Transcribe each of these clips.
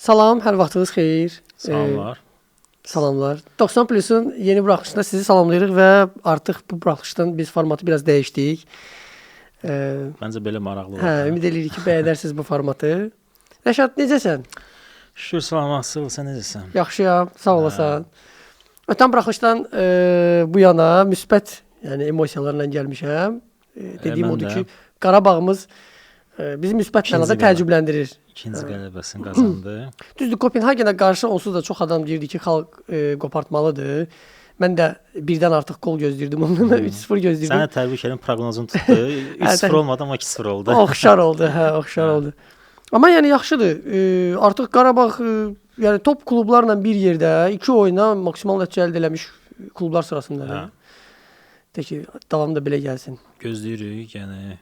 Salam, hər vaxtınız xeyir. Salamlar. Salamlar. 90 Plusun yeni buraxılışında sizi salamlayırıq və artıq bu buraxılışdan biz formatı biraz dəyişdik. Məncə belə maraqlı olur. Hə, ümid edirik ki, bəyənərsiniz bu formatı. Rəşad, necəsən? Şükür salamat, sən necəsən? Yaxşıyam, sağ olasan. Ötən buraxılışdan bu yana müsbət, yəni emosiyalarla gəlmişəm. Dediyim mən odur də. ki, Qarabağımız bizi müsbət mənada təəccübləndirir. İkinci qələbəsini qazandı. Düzdür, Kopenhagenə qarşı onsuz da çox adam deyirdi ki, xalq qopartmalıdır. Mən də birdən artıq gol gözləyirdim ondan, 3-0 gözləyirdim. Sənə təbrik edirəm, proqnozun tutdu. 3-0 olmadı, amma 2-0 oldu. Oxşar oldu, hə, oxşar oldu. Amma yəni yaxşıdır. Artıq Qarabağ yəni top klublarla bir yerdə 2 oyuna maksimal nəticə əldə eləmiş klublar sırasındadır. Təki davam da belə gəlsin. Gözləyirik, yəni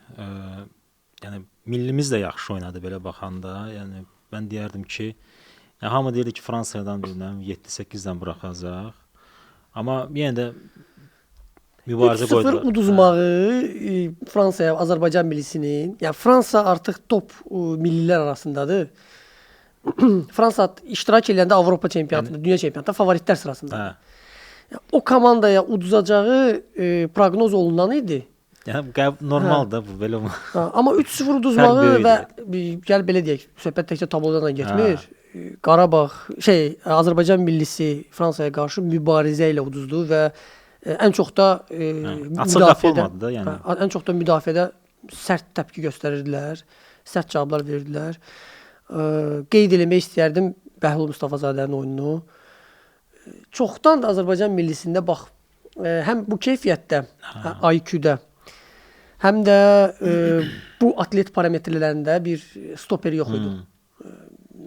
millimiz də yaxşı oynadı belə baxanda. Yəni mən deyərdim ki, hamı deyirdi ki, Fransadan bilməm 7-8-dən buraxacaq. Amma yenə də mübarizə 3-0 qoydular. uduzmağı Fransaya, Azərbaycan millisinin, yəni Fransa artıq top millilər arasındadır. Fransa iştirak edəndə Avropa çempionatında, dünya çempionatında favoritlər sırasındadır. Yəni, o komandaya uduzacağı proqnoz olunan idi. Yəni normaldır bu belə. Amma 3-0 uduzmağı və gəl belə deyək, söhbət təkcə tablodan getmir. Qarabağ, Azərbaycan millisi Fransaya qarşı mübarizə ilə uduzdu və ən çox da müdafiədə olmadı da, yəni. Ən çox da müdafiədə sərt təpki göstərirdilər, sərt cavablar verdilər. Qeyd eləmək istəyərdim Bəhlul Mustafazadənin oyununu. Çoxdan da Azərbaycan millisində bax, həm bu keyfiyyətdə, IQ-də, həm də bu atlet parametrlərində bir stoper yox idi.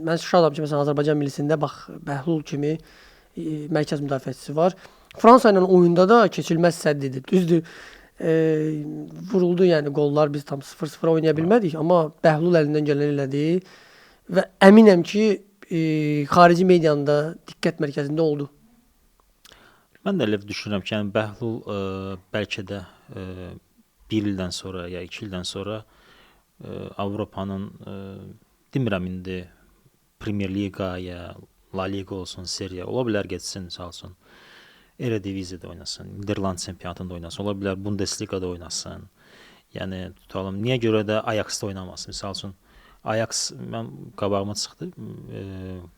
Mən şadam ki, məsələn, Azərbaycan millisində bax, Bəhlul kimi mərkəz müdafiəçisi var. Fransa ilə oyunda da keçilməz səddidir. Düzdür, vuruldu yəni qollar, biz tam 0-0 oynaya bilmədik, amma Bəhlul əlindən gələn elədi və əminəm ki, xarici medianın diqqət mərkəzində oldu. Mən də elə düşünürəm ki, yəni Bəhlul bəlkə də 1 ildən sonra ya 2 ildən sonra Avropanın demirəm indi Premier Liga ya La Liga olsun, seriya ola bilər getsin, salsın. Erediviziyada oynasın, Niderland çempionatında oynasın, ola bilər Bundesligada oynasın. Yəni tutalım, niyə görə də Ajax-da oynamasın? Məsəl üçün Ajax mən qabağıma çıxdı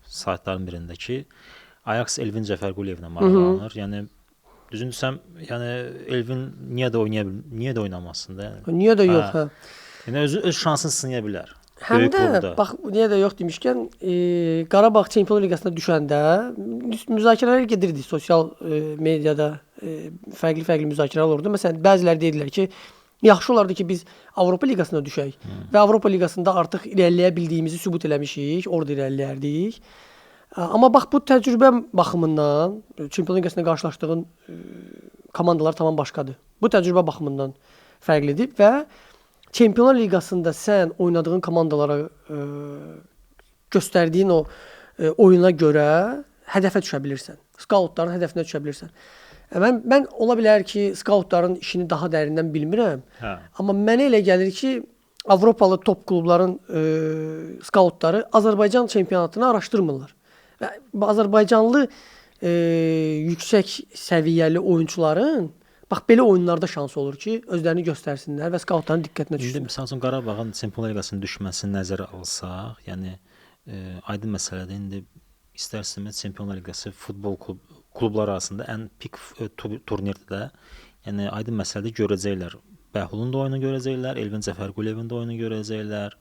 saytların birində ki, Ajax Elvin Cəfərquliyevlə maraqlanır. Yəni düzün desəm, yəni Elvin niyə də oynamasın da? Yəni. Niyə də yox, hə. Yəni öz şansını sınaya bilər. Həm də bax, niyə də yox demişkən, Qarabağ Çempionlar Liqasına düşəndə müzakirələr gedirdi sosial mediada, fərqli müzakirələr olurdu. Məsələn, bəziləri deyirlər ki, yaxşı olardı ki, biz Avropa Liqasına düşək və Avropa Liqasında artıq irəliləyə bildiyimizi sübut eləmişik, orada irəliləyərdik. Amma bax, bu təcrübə baxımından Çempionlar Liqasında qarşılaşdığın komandalar tamam başqadır. Bu təcrübə baxımından fərqlidir və Çempionlar Liqasında sən oynadığın komandalara göstərdiyin o oyuna görə hədəfə düşə bilirsən. Skautların hədəfinə düşə bilirsən. Mən ola bilər ki, skautların işini daha dərindən bilmirəm. Amma mənə elə gəlir ki, Avropalı top klubların skautları Azərbaycan çempionatını araşdırmırlar. Və Azərbaycanlı yüksək səviyyəli oyunçuların bax, belə oyunlarda şans olur ki, özlərini göstərsinlər və skautların diqqətinə düşsün. Məsəl üçün, Qarabağın Çempionlar Liqasının düşməsini nəzərə alsaq, yəni aydın məsələdir. İndi istərsiniz Çempionlar Liqası futbol klubları arasında ən pik turnirdir də. Yəni aydın məsələdir, görəcəklər. Bəhlulun da oyunu görəcəklər, Elvin Cəfərquliyevin də oyunu görəcəklər.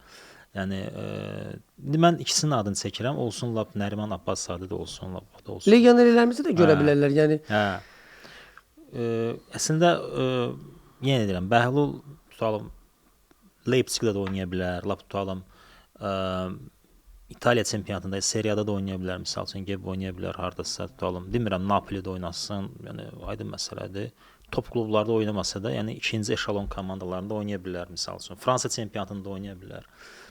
Yəni indi mən ikisinin adını çəkirəm. Olsun lap Nəriman Abbaszadə də olsun, lap o da olsun. Legionerlərimizi də görə bilərlər, yəni. Əslində yenə deyirəm, Bəhlul tutalım Leipzigdə də oynaya bilər, lap tutalım İtaliya çempionatında, seriyada da oynaya bilər, misal üçün gəlib oynaya bilər hardasa tutalım. Demirəm Napolidə oynasın, yəni aydın məsələdir. Top klublarda oynamasa da, yəni ikinci eşalon komandalarında oynaya bilər, misal üçün. Fransa çempionatında oynaya bilər.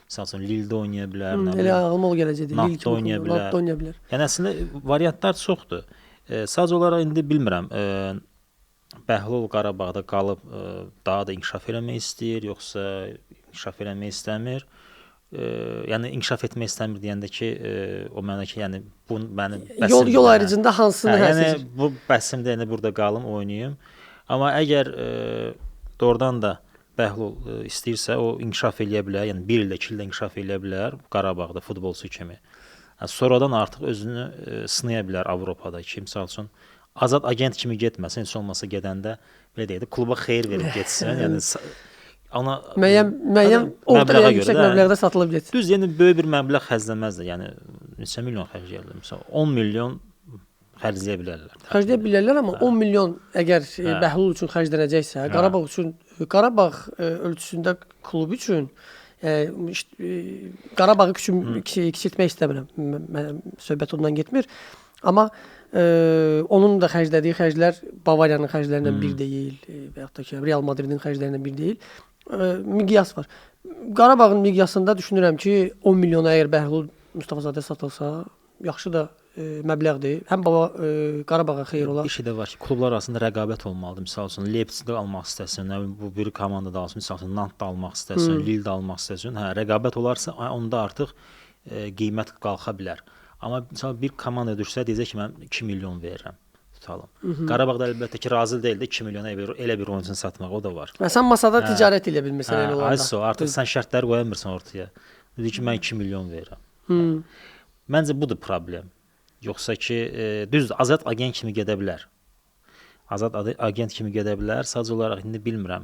Misal üçün Lille-də oynaya bilər, elə ağlıma o gələcəkdi. Lille-də oynaya bilər. Yəni əslində variantlar çoxdur. Sadəcə olaraq indi bilmirəm. Bəhlul Qarabağda qalıb daha da inkişaf eləmək istəyir, yoxsa inkişaf eləmək istəmir. yəni inkişaf etmək istəmir deyəndə ki, o mənada ki, yəni bu mənim Yol ayrıcında hansını yəni həsr bu bəsimdə yəni burada qalım, oynayım. Amma əgər doğrudan da Bəhlul istəyirsə, o inkişaf eləyə bilər. Yəni 1 ildə, 2 ildə inkişaf eləyə bilər Qarabağda futbolçu kimi. Sonradan artıq özünü sınaya bilər Avropada ki, məsəl üçün azad agent kimi getməsin, heç olmasa gedəndə belə deyək də kluba xeyir verib getsin. Yəni ona müəyyən orta və yüksək məbləğdə satılıb getsin. Düz, yəni böyük bir məbləğ xərcləməz də. Yəni neçə milyon xərcləyirlər? Məsələn 10 milyon xərcləyə bilərlər. Xərcləyə bilərlər, amma 10 milyon əgər Bəhlul üçün xərclənəcəksə, Qarabağ üçün, Qarabağ ölçüsündə klub üçün Qarabağı kiçiltmək istəmirəm. Söhbət ondan getmir. Amma onun da xərclədiyi xərclər Bavariyanın xərclərindən bir deyil və yaxud da ki, Real Madridin xərclərindən bir deyil. Miqyas var. Qarabağın miqyasında düşünürəm ki, 10 milyona əgər Bəhlul Mustafazadə satılsa, yaxşı da məbləğdir. Həm Qarabağa xeyir olar. Bir şey də var ki, klublar arasında rəqabət olmalıdır. Məsəl üçün Leipzig-də almaq istəsən, nə bilim bu bir komandada alsın, məsəl üçün Nantes-da almaq istəsən, Lille-də almaq istəsən, rəqabət olarsa onda artıq qiymət qalxa bilər. Amma məsələn bir komanda düşsə deyəcək ki, mən 2 milyon verirəm. Tutalım. Qarabağda əlbəttə ki, razı deyil də 2 milyona elə bir oyunçunu satmaq, o da var. Sən masada ticarət eləyə bilmirsən elə olaraq. Ayso, artıq sən şərtləri qoya bilmirsən ortaya. Dedi ki, mən 2 milyon verirəm. Məncə budur problem. Yoxsa ki, düzdür, azad agent kimi gedə bilər. Azad agent kimi gedə bilər. Sadəcə olaraq indi bilmirəm.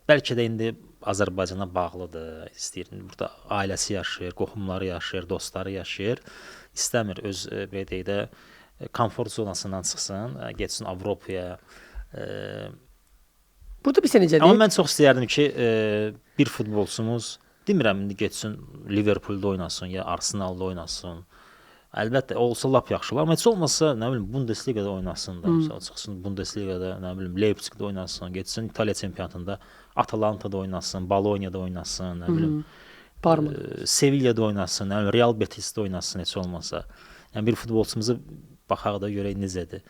Bəlkə də indi Azərbaycana bağlıdır. İstəyir. Burada ailəsi yaşayır, qohumları yaşayır, dostları yaşayır. İstəmir öz belə deyək də komfort zonasından çıxsın, getsin Avropaya. Burada bir necədir? Amma mən çox istəyərdim ki, bir futbolçumuz demirəm indi getsin Liverpoolda oynasın ya Arsenalda oynasın. Əlbəttə olsa lap yaxşı olar, amma heç olmasa nə bilim Bundesliqada oynasın da, məsələn çıxsın Bundesliqada, nə bilim Leipzigdə oynasın, getsin İtaliya çempionatında Atalantada oynasın, Bolonyada oynasın, nə bilim Parma, Sevilla'da oynasın, nə bilim Real Betisdə oynasın heç olmasa. Yəni bir futbolçumuzu baxaq da görək necədir.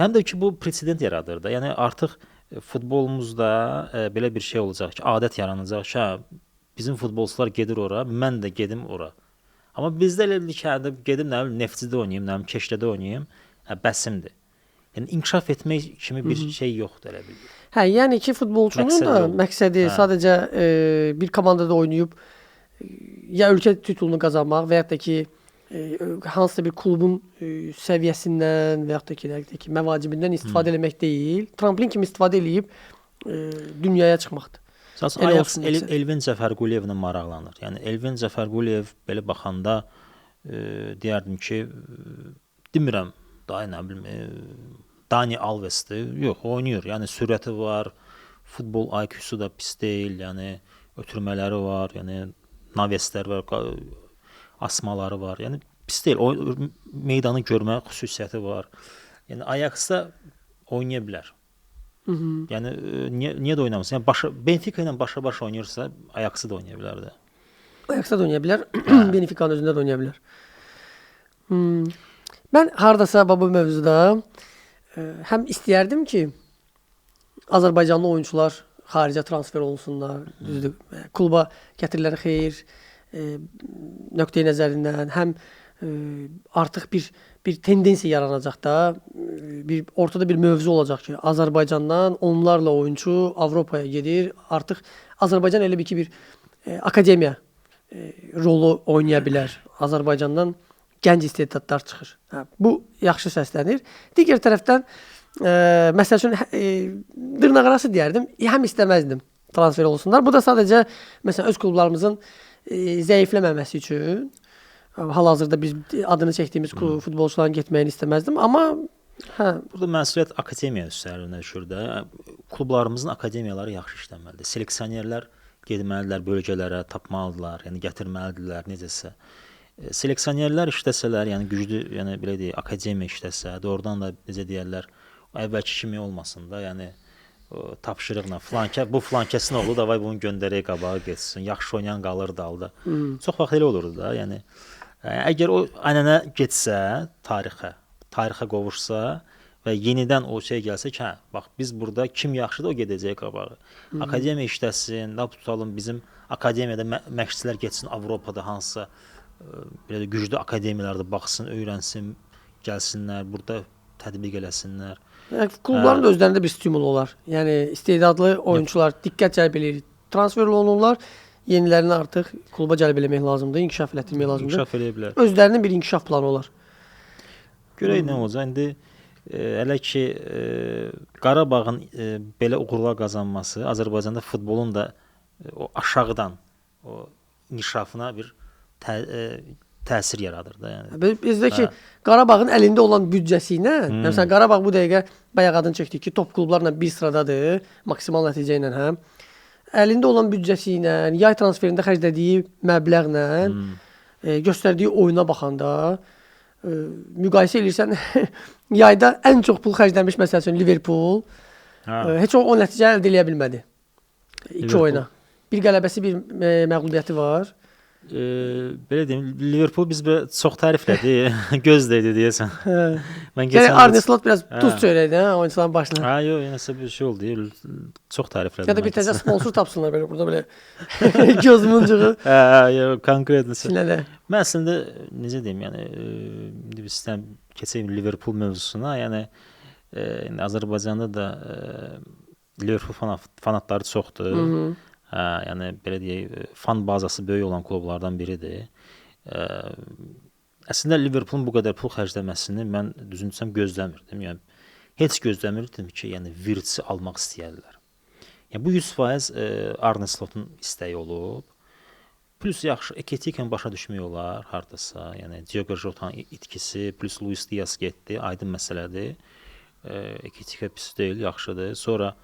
Həm də ki bu presedent yaradır da. Yəni artıq futbolumuzda belə bir şey olacaq ki, adət yaranacaq ki, bizim futbolçular gedir ora, mən də gedim ora. Amma bizdə elə bir ki, gedim nə bilim Neftçidə oynayım, nə bilim Keşlədə oynayım, bəsimdir. Yəni inkişaf etmək kimi bir şey yoxdur elə bil. Yəni ki, futbolçunun da məqsədi sadəcə bir komandada oynayıb ya ölkə titulunu qazanmaq və yaxud da ki, hansısa bir klubun səviyyəsindən və yaxud da ki, məvacibindən istifadə etmək deyil, tramplin kimi istifadə edib dünyaya çıxmaqdır. Ajax Elvin Cəfərquliyevlə maraqlanır. Yəni Elvin Cəfərquliyev belə baxanda deyərdim ki, demirəm, daha nə bilim Dani Alvesdir. Yox, oynayır. Yəni sürəti var, futbol IQ-su da pis deyil, yəni ötürmələri var, yəni naveslər var, asmaları var. Yəni pis deyil. O meydanı görmə xüsusiyyəti var. Yəni Ajax-da oynaya bilər. Yəni niyə də oynamasın? Yəni Benfica ilə başa-baş oynayırsa, Ajax-da da oynaya bilər də. Ajax-da da oynaya bilər, Benfica-nın özündə də oynaya bilər. Mən hardasa bu mövzuda həm istəyərdim ki, Azərbaycanlı oyunçular xaricə transfer olunsunlar, düzdür. Kluba gətirirlər xeyir nöqteyi nəzərindən, həm artıq bir tendensiya yaranacaq da, ortada bir mövzu olacaq ki, Azərbaycandan onlarla oyunçu Avropaya gedir. Artıq Azərbaycan elə bir ki, bir akademiya rolu oynaya bilər. Azərbaycandan gənc istedadlar çıxır. Bu yaxşı səslənir. Digər tərəfdən məsəl üçün dırnaqarası deyərdim, həm istəməzdim transfer olsunlar. Bu da sadəcə məsələn öz klublarımızın zəifləməməsi üçün hal-hazırda biz adını çəkdiyimiz futbolçuların getməyini istəməzdim, amma burada məsuliyyət akademiya üzərinə düşür də. Klublarımızın akademiyaları yaxşı işləməlidir. Seleksionerlər getməlidirlər bölgələrə, tapmalıdırlar, yəni gətirməlidirlər necəsə. Seleksionerlər işləsələr, yəni güclü, yəni belə deyək, akademiya işləsə, doğrudan da necə deyirlər, əvvəlki kimi olmasın da, yəni tapşırıqla bu flankəsin oğlu da vay bunu göndərək qabağa getsin. Yaxşı oynayan qalır dalda. Çox vaxt elə olurdu da, yəni əgər o ənənə getsə tarixə qovuşsa, və yenidən o şey gəlsə ki, hə, bax biz burada kim yaxşıdır o gedəcək qabağa. Akademiya işləsin, nə tutalım bizim akademiyada məşqçilər getsin Avropada hansısa belə də güclü akademiyalarda baxsın, öyrənsin, gəlsinlər, burada tətbiq eləsinlər. Yəni klubların da özlərində bir stimul olar. Yəni istedadlı oyunçular diqqət cəlb edir, transfer olunurlar. Yenilərini artıq kluba cəlb eləmək lazımdır, inkişaf elətdirmək lazımdır. İnkişaf eləyə bilər. Özlərinin bir inkişaf planı olar. Görək nə olacaq. İndi hələ ki Qarabağın belə uğurlar qazanması Azərbaycanda futbolun da o aşağıdan o inkişafına bir təsir yaradır da, yəni. Bizdəki Qarabağın əlində olan büdcəsi ilə, məsələn Qarabağ bu dəqiqə bayaq adını çəkdik ki, top klublarla bir sıradadır, maksimal nəticə ilə həm. Əlində olan büdcəsi ilə, yay transferində xərclədiyi məbləğlə, göstərdiyi oyuna baxanda müqayisə edirsən, yayda ən çox pul xərclənmiş məsəl üçün Liverpool heç o nəticə əldə edə bilmədi. 2 oyuna. Bir qələbəsi, bir məğlubiyyəti var. Belə deyim, Liverpool biz çox təriflədi, gözdəydi deyəsən. Mən Yəni Arne Slot biraz duz çörəkdi oyunçuların başına. Ha, yox, nəsə bir şey oldu. Çox təriflədim. Ya da bir təzə sponsor tapsınlar belə burada belə göz muncuğu. Yox, konkret nəsə. Sinələ. Mən əslində necə deyim, yəni indi biz keçək Liverpool mövzusuna, yəni Azərbaycanda da Liverpool fanatları çoxdur. Yəni belə deyək, fan bazası böyük olan klublardan biridir. Əslində Liverpoolun bu qədər pul xərcləməsini mən düzünü desəm gözləmirdim. Yəni heç gözləmirdim ki, yəni Wirtz-i almaq istəyirlər. Yəni bu 100% Arne Slot'un istəyi olub. Plus yaxşı Ekitike'ni başa düşmək olar hardasa. Yəni Diogo Jota'nın itkisi plus Luis Diaz getdi, aydın məsələdir. Ekitike pis deyil, yaxşıdır. Sonra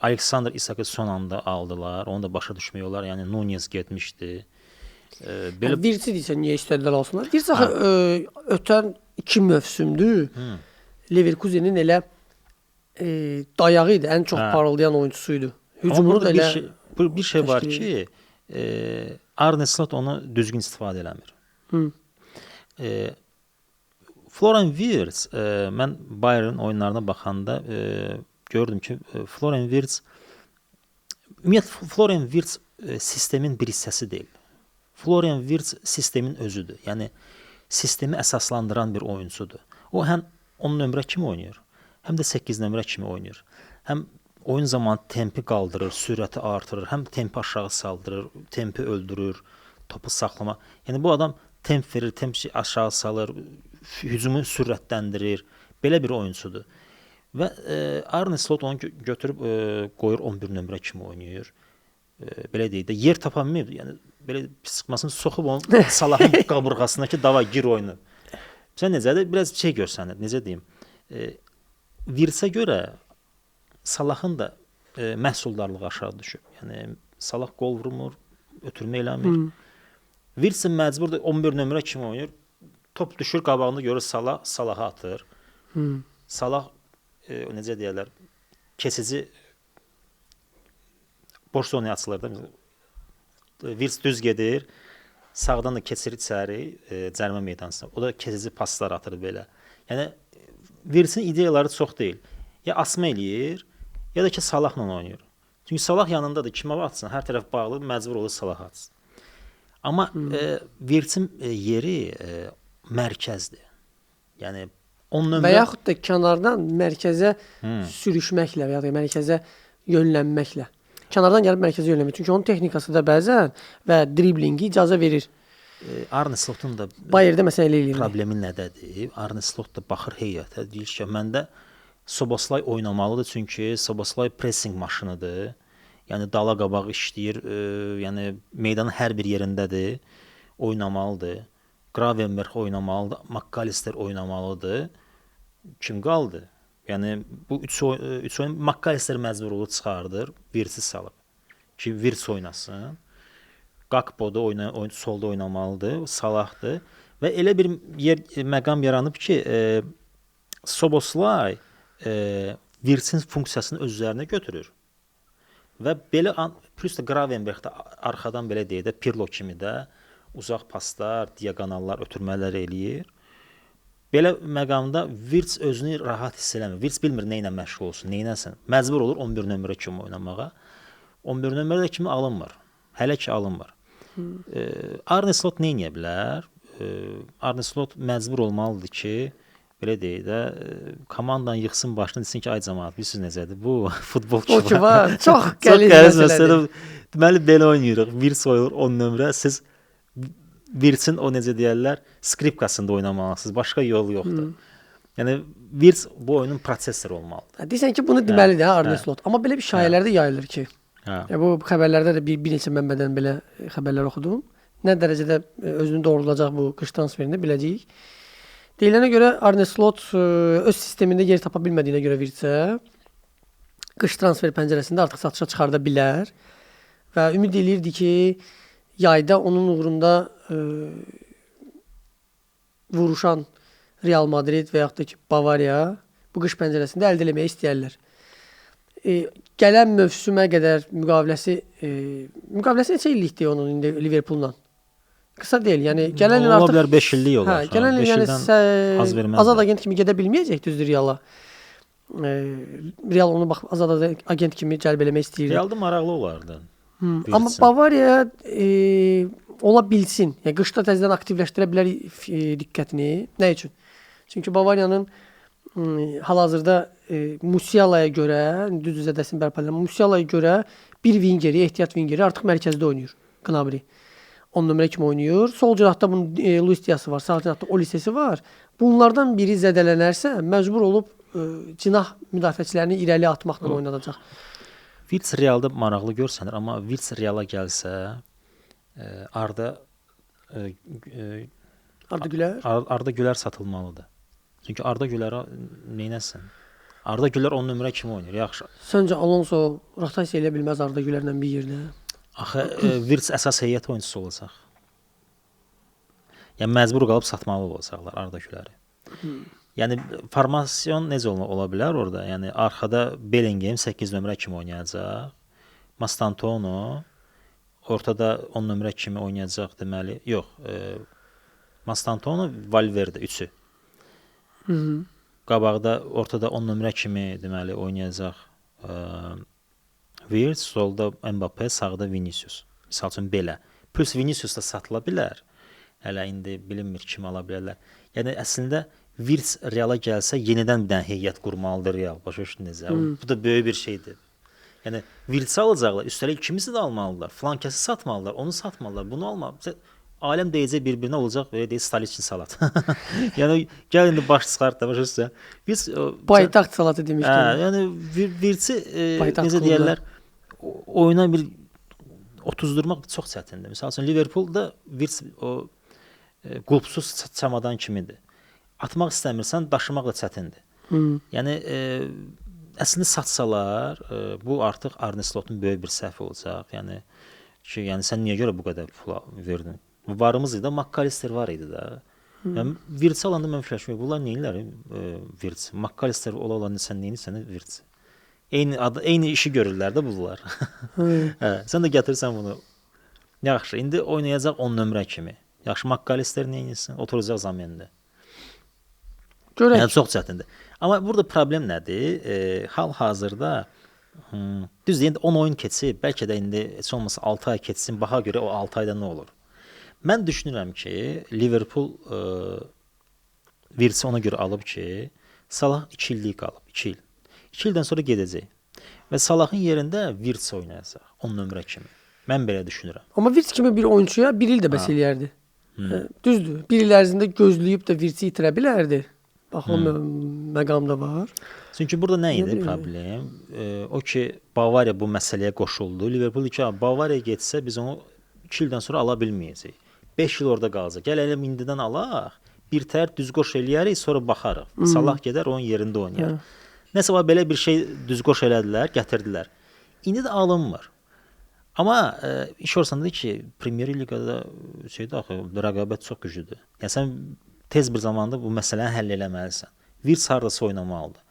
Alexander Isak'ı son anda aldılar. Onu da başa düşmək olar. Yəni Nunez getmişdi. Belə Wirtz-i deyirsən, niyə istədilər alsınlar? Wirtz axı ötən 2 mövsümdür. Leverkusenin elə dayağı idi, ən çox parıldayan oyunçusuydu. Hücumunu da elə bir şey var ki, Arne Slot onu düzgün istifadə eləmir. Florian Wirtz, mən Bayern oyunlarına baxanda gördüm ki, Florian Wirtz sistemin bir hissəsi deyil. Florian Wirtz sistemin özüdür. Yəni sistemi əsaslandıran bir oyunçudur. O həm 10 nömrə kimi oynayır, həm də 8 nömrə kimi oynayır. Həm oyun zamanı tempi qaldırır, sürəti artırır, həm tempi aşağı saldırır, tempi öldürür, topu saxlama. Yəni bu adam temp verir, tempi aşağı salır, hücumu sürətləndirir. Belə bir oyunçudur. Və Arne Slot onu götürüb qoyur 11 nömrə kimi oynayır. Belə deyək də yer tapa bilmir. Yəni belə pis çıxmasını soxub onu Salahın qabırğasındakı dava gir oyunu. Sən necədir? Biraz şey görsənir. Necə deyim? Wirtz-ə görə Salahın da məhsuldarlığı aşağı düşüb. Yəni Salah qol vurmur, ötürmə eləmir. Wirtz məcburdur 11 nömrə kimi oynayır. Top düşür qabağında görür Salaha atır. Salah necə deyirlər, kesici boş zonaya açılır da. Wirtz düz gedir, sağdan da keçir içəri cərimə meydançasına. O da kesici paslar atır belə. Yəni Wirtz-in ideyaları çox deyil. Ya asma eləyir, ya da ki Salahla oynayır. Çünki Salah yanındadır, kimə atsın, hər tərəf bağlı, məcbur olur Salah atsın. Amma Wirtz-in yeri mərkəzdir. Yəni və yaxud da kənardan mərkəzə sürüşməklə və ya da mərkəzə yönlənməklə. Kənardan gəlib mərkəzə yönlənmək. Çünki onun texnikası da bəzən və driblingi icazə verir. Arne Slot'un da Bayerdə məsələn elə eləyir. Problemi nədədir? Arne Slot da baxır heyətə, deyir ki, məndə Soboslay oynamalıdır, çünki Soboslay pressing maşınıdır. Yəni dala qabaq işləyir, yəni meydanın hər bir yerindədir, oynamalıdır. Gravenberch oynamalıdır, McAllister oynamalıdır. Kim qaldı? Yəni bu 3 oyun McAllister məcbur olub çıxardır, Wirtz-i salıb ki, Wirtz oynasın. Gakpo da solda oynamalıdır, Salahdır və elə bir məqam yaranıb ki, Soboslay Wirtz-in funksiyasını öz üzərinə götürür. Və belə plus da Gravenberch də arxadan belə deyək də Pirlo kimi də uzaq paslar, diaqonallar, ötürmələr eləyir. Belə məqamda Wirtz özünü rahat hiss eləmir. Wirtz bilmir nə ilə məşğul olsun, nə eləsin. Məcbur olur 11 nömrə kimi oynamağa. 11 nömrədə kimi alınmır. Hələ ki alınmır. Arne Slot nə edə bilər? Arne Slot məcbur olmalıdır ki, belə deyək də, komandanı yıxsın başını desin ki, ay cəmaət, bilirsiniz necədir? Bu futbolçu var. Çox qəliz məsələdir. Deməli belə oynayırıq. Wirtz oynuyor 10 nömrə. Siz Wirtzin o necə deyirlər, skripkasında oynamalısınız. Başqa yol yoxdur. Yəni Wirtz bu oyunun prosessoru olmalıdır. Deyirsən ki, bunu deməlidir Arne Slot. Amma belə bir şayələr də yayılır ki. Bu xəbərlərdə də bir neçə mənbədən belə xəbərlər oxudum. Nə dərəcədə özünü doğrulacaq bu qış transferində biləcəyik. Deyilənə görə Arne Slot öz sistemində yer tapa bilmədiyinə görə Wirtzə qış transfer pəncərəsində artıq satışa çıxarda bilər və ümid eləyirdi ki, yayda onun uğrunda vuruşan Real Madrid və yaxud da ki Bavariya bu qış pəncərəsində əldə etməyi istəyirlər. Gələn mövsümə qədər müqaviləsi neçə illikdir onun indi Liverpool'la? Qısa deyil. Yəni gələn il ola artıq bilər 5 illik olar. Gələn il yəni az verməzlər. azad agent kimi gedə bilməyəcək düzdür Reala. Real onu bax azad agent kimi cəlb eləmək istəyir. Realda maraqlı olardı. Amma Bavariya ola bilsin. Yəni qışda təzədən aktivləşdirə bilər diqqətini. Nə üçün? Çünki Bavariyanın hal-hazırda Musiala'ya görə, düz zədəsini bərpa edən Musiala'ya görə bir vingeri, ehtiyat vingeri artıq mərkəzdə oynayır. Gnabry 10 nömrə kimi oynayır. Sol cinahda bunun Luis Diaz'ı var, sağ cinahda Olisesi var. Bunlardan biri zədələnərsə məcbur olub cinah müdafiəçilərini irəli atmaqla oynadacaq. Wirtz Realda maraqlı görsənir, amma Wirtz Reala gəlsə Arda Gülər satılmalıdır. Çünki Arda Gülərə neynəsin? Arda Gülər 10 nömrə kimi oynayır, yaxşı. Səncə Alonso rotasiya eləyə bilməz Arda Gülərlə bir yerdə? Axı Wirtz əsas heyət oyunçusu olacaq. Yəni məcbur qalıb satmalı olacaqlar Arda Güləri. Yəni formasyon necə ola bilər orada? Yəni arxada Bellingham 8 nömrə kimi oynayacaq. Mastantuono ortada 10 nömrə kimi oynayacaq deməli. Yox, Mastantuono, Valverde üçü. Qabaqda ortada 10 nömrə kimi deməli oynayacaq Wirtz, solda Mbappé, sağda Vinicius. Məsəl üçün belə. Plus Vinicius da satıla bilər. Hələ indi bilinmir kim ala bilərlər. Yəni əslində Wirtz Reala gəlsə yenidən bir dənə heyət qurmalıdır Real. Başa düşdünüz? Bu da böyük bir şeydir. Yəni Wirtz alacaqlar, üstəlik kimisi də almalılar. Flankəsi satmalılar, onu satmalılar, bunu almalılar. Aləm deyəcək bir-birinə olacaq, belə deyək, Staliçin salat. Yəni gəl indi baş çıxart da, başa düşürsən? Biz paytaxt salatı demişdik. Yəni Wirtz necə deyirlər, oyuna bir otuzdurmaq çox çətindir. Məsəl üçün Liverpoolda Wirtz o qulpsuz çamadan kimidir. Atmaq istəmirsən, daşımaq da çətindir. Yəni əslində satsalar, bu artıq Arne Slot'un böyük bir səhvi olacaq. Yəni ki, yəni sən niyə görə bu qədər pul verdin? Varımız idi, McAllister var idi də. Yəni Wirtz alanda mən fikirləşirəm, bunlar nəyirlər? Wirtz, McAllister ola sən nəyirsən Wirtz? Eyni işi görürlər də bunlar. Sən də gətirsən bunu. Yaxşı, indi oynayacaq 10 nömrə kimi. Yaxşı, McAllister nəyirsən? Oturacaq zamendə. Görək. Yəni çox çətindir. Amma burada problem nədir? Hal-hazırda düz deyəndə 10 oyun keçib, bəlkə də indi heç olmasa 6 ay keçsin, baha görə o 6 ayda nə olur? Mən düşünürəm ki, Liverpool Wirtz ona görə alıb ki, Salah 2 illik qalıb, 2 il. 2 ildən sonra gedəcək. Və Salahın yerində Wirtz oynayacaq 10 nömrə kimi. Mən belə düşünürəm. Amma Wirtz kimi bir oyunçuya 1 il də bəs eləyərdi. Düzdür. 1 il ərzində gözləyib də Wirtz-i itirə bilərdi. Bax o məqamda var. Çünki burada nə idi problem? O ki Bavariya bu məsələyə qoşuldu. Liverpool ki, Bavariya getsə biz onu 2 ildən sonra ala bilməyəcəyik. 5 il orada qalacaq. Gəl elə indidən alaq. Bir tər düzqoş eləyərik, sonra baxarıq. Salah gedər, onun yerində oynayar. Nəsə var belə bir şey düzqoş elədilər, gətirdilər. İndi də alınmır. Amma iş orasındadır ki, Premier Liqada axı rəqabət çox güclüdür. Yəni sən tez bir zamanda bu məsələni həll eləməlisən. Wirtz hardasa oynamalıdır.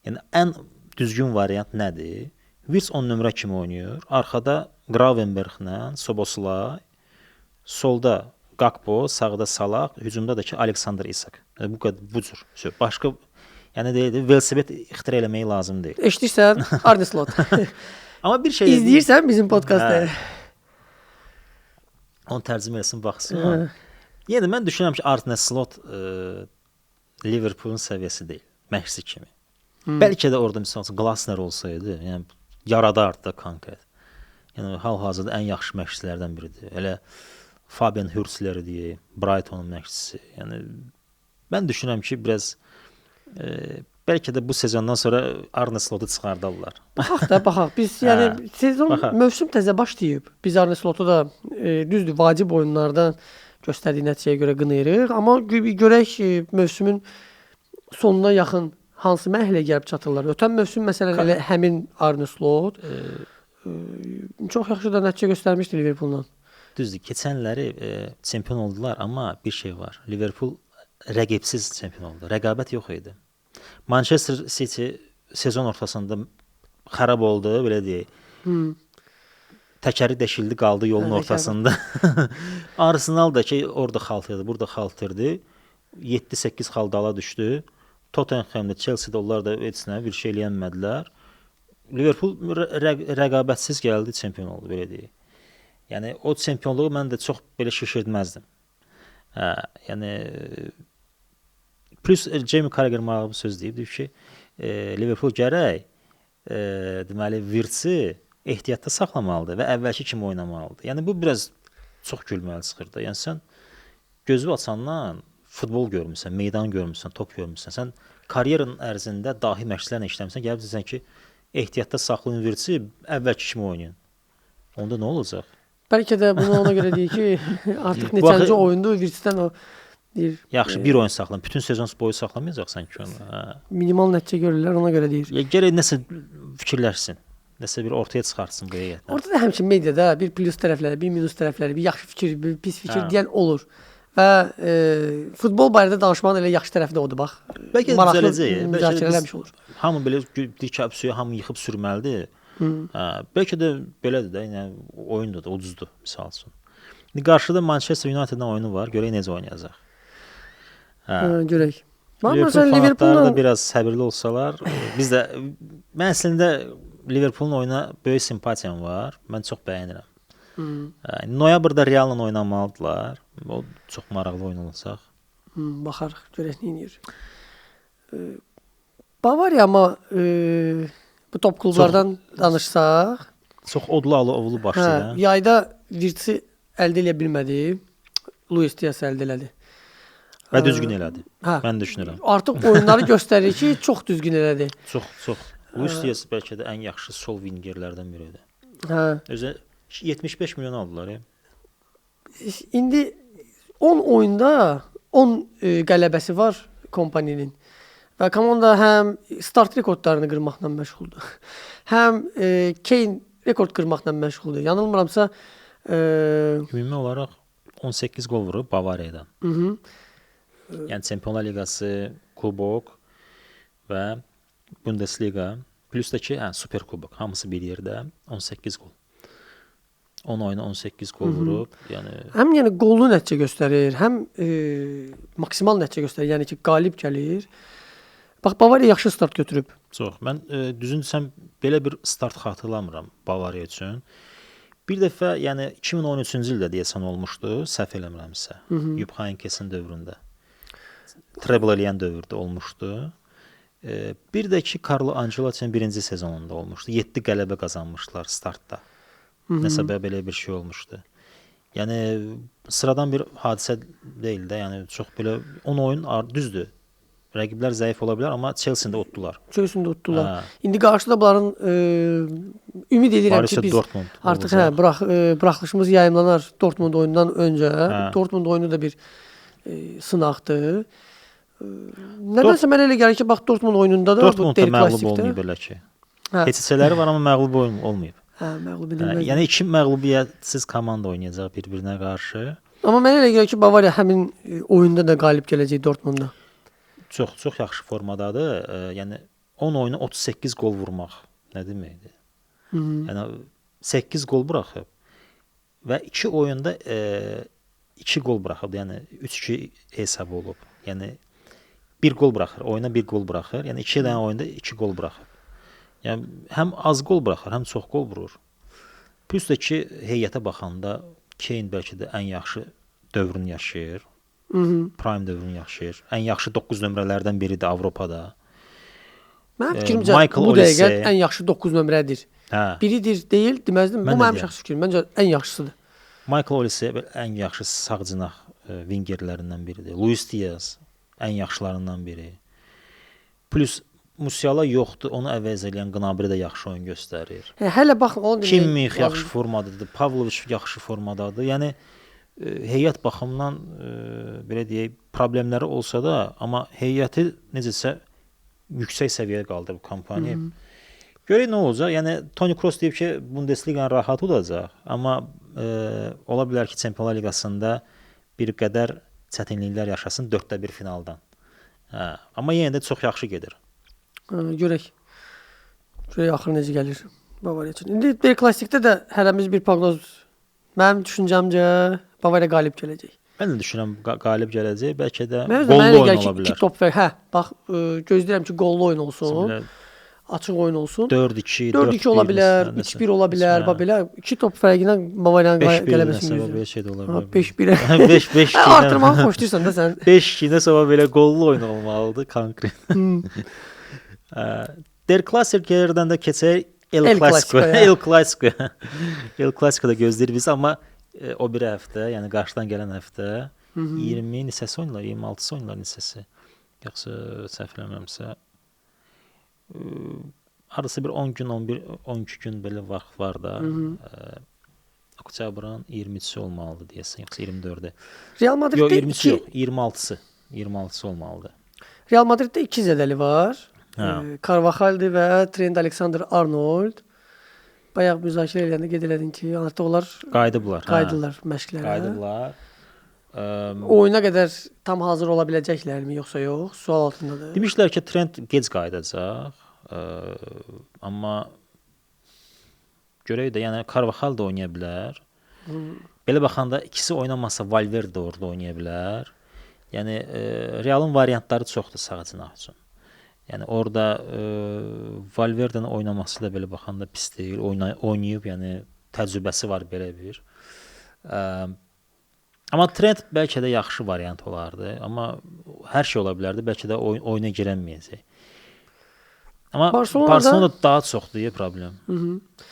Yəni ən düzgün variant nədir? Wirtz 10 nömrə kimi oynayır. Arxada Gravenberglə Soboslay, solda Gakpo, sağda Salah, hücumda da ki Alexander Isak. Yəni bu cür. Başqa yəni deyildi, velosiped ixtira eləmək lazım deyil. Eşidirsən? Arne Slot. Amma bir şey İzləyirsən bizim podkastları? Onu tərcümə etsin baxsın. Yəni mən düşünürəm ki, Arne Slot Liverpoolun səviyyəsi deyil, məşqçi kimi. Bəlkə də orada məsəl üçün Glasner olsaydı, yəni yaradardı da konkret. Yəni hal-hazırda ən yaxşı məşqçilərdən biridir. Elə Fabian Hürtzler deyə, Brightonun məşqçisi. Yəni mən düşünürəm ki, biraz bəlkə də bu sezondan sonra Arne Slotu çıxardarlar. Baxaq. Biz yəni sezon mövsüm təzə başlayıb. Biz Arne Slotu da düzdür, vacib oyunlardan göstərdiyi nəticəyə görə qınayırıq, amma görək mövsümün sonuna yaxın hansı mərhələyə gəlib çatırlar. Ötən mövsüm məsələn elə həmin Arne Slot çox yaxşı da nəticə göstərmişdi Liverpooldan. Düzdür, keçənləri çempion oldular, amma bir şey var. Liverpool rəqibsiz çempion oldu. Rəqabət yox idi. Manchester City sezon ortasında xarab oldu, belə deyək. Təkəri deşildi, qaldı yolun ortasında. Arsenal da ki, orada xaltırdı, burada xaltırdı. 7-8 xal dala düşdü. Tottenham'da, Chelsea'də onlar da etsinə bir şey eləyənmədilər. Liverpool rəqabətsiz gəldi, çempion oldu, belə deyək. Yəni o çempionluğu mən də çox belə şişirdməzdim. Yəni plus Jamie Carragher maraqlı bir söz deyib ki, Liverpool gərək deməli Wirtz-i ehtiyatda saxlamalıdır və əvvəlki kimi oynamalıdır. Yəni bu biraz çox gülməli çıxır da. Yəni sən gözü açandan futbol görmüsən, meydan görmüsən, top görmüsən. Sən karyerın ərzində dahi məşqçilərlə işləmisən, gəlib deyirsən ki, ehtiyatda saxlayın Wirtz-i, əvvəlki kimi oynayın. Onda nə olacaq? Bəlkə də bunu ona görə deyir ki, artıq neçənci oyundu Wirtz-dən o deyir. Yaxşı, bir oyun saxlan. Bütün sezon boyu saxlamayacaqsan ki onu. Minimal nəticə görürlər, ona görə deyir. Gərək nəsə fikirləşsin. Nəsə bir ortaya çıxartsın bu heyətdən. Orada da həmçinin mediada bir plus tərəfləri, bir minus tərəfləri, bir yaxşı fikir, bir pis fikir deyən olur. Və futbol barədə danışmağın elə yaxşı tərəfi də odur, bax. Bəlkə də düzələcək. Müzakirə eləmiş olur. Hamı belə dikə suya hamı yıxıb sürməlidir. Bəlkə də belədir də, yəni oyundur da, ucuzdur misal üçün. İndi qarşıda Manchester United-la oyunu var. Görək necə oynayacaq. Görək. Liverpool da biraz səbirli olsalar, biz də mən əslində Liverpoolun oyuna böyük simpatiyam var. Mən çox bəyənirəm. Noyabrda Realla oynamalıdılar. O çox maraqlı oyun olacaq. Baxarıq, görək nə edir. Bavariya amma bu top klublardan danışsaq, çox odlu ovlu başlayır. Yayda Wirtz-i əldə edə bilmədi. Luis Diaz əldə elədi. Və düzgün elədi. Mən düşünürəm. Artıq oyunları göstərir ki, çox düzgün elədi. Çox. Luis Diaz bəlkə də ən yaxşı sol wingerlərdən biridir. Özü 75 milyon aldılar. İndi 10 oyunda 10 qələbəsi var kompaniyinin. Və komanda həm start rekordlarını qırmaqla məşğuldur. Həm Kane rekord qırmaqla məşğuldur. Yanılmıramsa ümumi olaraq 18 gol vurub Bavariyadan. Yəni Çempionlar Liqası, Kubok və Bundesliga, plus da ki, Super Kubok, hamısı bir yerdə 18 gol. 10 oyuna 18 gol vurub, həm yəni qollu nəticə göstərir, həm maksimal nəticə göstərir, yəni ki, qalib gəlir. Bax, Bavariya yaxşı start götürüb. Çox. Mən düzün desəm belə bir start xatırlamıram Bavariya üçün. Bir dəfə, yəni 2013-cü ildə deyəsən olmuşdu, səhv eləmirəmsə. Jupp Heynckes'in dövründə. Treble eləyən dövrdə olmuşdu. Bir də ki, Carlo Ancelotti'nin birinci sezonunda olmuşdu. 7 qələbə qazanmışlar startda. Nəsə belə bir şey olmuşdu. Yəni sıradan bir hadisə deyil də, yəni çox belə 10 oyun düzdür. Rəqiblər zəif ola bilər, amma Chelsea-də utdular. Chelsea-də utdular. İndi qarşıda bunların ümid edirəm ki, biz artıq buraxılışımız yayımlanar Dortmund oyunundan öncə. Dortmund oyunu da bir sınaqdır. Nədənsə mənə elə gəlir ki, bax Dortmund oyununda da bu Derby məğlub olmayıb elə ki. Keçişləri var, amma məğlub olmayıb. Məğlub edilməz. Yəni iki məğlubiyyətsiz komanda oynayacaq bir-birinə qarşı. Amma mənə elə gəlir ki, Bavariya həmin oyunda da qalib gələcək Dortmunda. Çox yaxşı formadadır. Yəni 10 oyuna 38 gol vurmaq nə deməkdir? Yəni 8 gol buraxıb və 2 oyunda 2 gol buraxıb, yəni 3-2 hesab olub. Yəni bir gol buraxır, oyuna bir gol buraxır. Yəni 2 dənə oyunda 2 gol buraxıb. Yəni həm az gol buraxır, həm çox gol vurur. Plus da ki, heyətə baxanda Kane bəlkə də ən yaxşı dövrünü yaşayır. Prime dövrünü yaşayır. Ən yaxşı 9 nömrələrdən biridir Avropada. Mənim fikrimcə Michael bu dəqiqə Olise- ən yaxşı 9 nömrədir. Hə. Biridir, deyil, deməzdim. Bu Mən də mənim deyirəm. şəxsi fikrim. Məncə ən yaxşısıdır. Michael Olise ən yaxşı sağ cinah wingerlərindən biridir. Luis Diaz ən yaxşılarından biri. Plus Musiala yoxdur, onu əvəz edən Gnabry də yaxşı oyun göstərir. Hələ bax onu demək Kimmich lazım. yaxşı formadadır, Pavlovic yaxşı formadadır. Yəni heyət baxımından belə deyək, problemləri olsa da, amma heyəti necəsə yüksək səviyyəyə qaldırıb kompaniya. Görək nə olacaq? Yəni Toni Kroos deyib ki, Bundesliga rahat olacaq, amma ola bilər ki, Çempionlar Liqasında bir qədər çətinliklər yaşasın 4-də 1 finaldan. Hə, amma yenə də çox yaxşı gedir. Görək. Görək axır necə gəlir Bavariya üçün. İndi bir klassikdə də hərəmiz bir proqnoz. Mənim düşüncəmcə Bavariya qalib gələcək. Mən də düşünürəm qalib gələcək, bəlkə də Mənə qollu oyun gəlir ola ki, bilər. 2 top və hə, bax gözləyirəm ki, qollu oyun olsun. Açıq oyun olsun. 4-2, 4-2 ola bilər, 3-1 ola bilər, bax belə 2 top fərqi ilə Bavariyanın qələbəsi məsələ mümkün. belə şey də ola bilər. 5-1. 5-5. Artırmağı xoşlayırsan da sən. 5-2-də sonra belə qollu oyun olmalıdır konkret. Der Klassikerdən də keçək El Clasico. El Clasico. El Clasico da gözləyir biz, amma o bir həftə, yəni qarşıdan gələn həftə 20 neçəsi oynayırlar, 26 oynayırlar neçəsi. Yoxsa səhv eləmirəmsə arası bir 10 gün, 11, 12 gün belə vaxt var da. Oktyabrın 20-si olmalıdır deyəsən, yoxsa 24-də. Real Madriddə 20-si yox, 26-sı. 26-sı olmalıdır. Real Madriddə 2 zədəli var. Carvajal'dır və Trent Alexander-Arnold. Bayaq müzakirə edəndə qeyd elədin ki, artıq onlar qayıdırlar məşqlərə. Qayıdırlar. Oyuna qədər tam hazır ola biləcəklərmi, yoxsa yox? Sual altındadır. Demişlər ki, Trent gec qayıdacaq. Amma görək də, yəni Carvajal da oynaya bilər. Belə baxanda ikisi oynamasa Valverde də orada oynaya bilər. Yəni Realın variantları çoxdur sağ cinah üçün. Yəni orada Valverde'nin oynaması da belə baxanda pis deyil. Oynayıb, yəni təcrübəsi var belə bir. Amma Trent bəlkə də yaxşı variant olardı. Amma hər şey ola bilərdi. Bəlkə də oyuna girənməyəcək. Amma Barcelona daha çoxdur problem.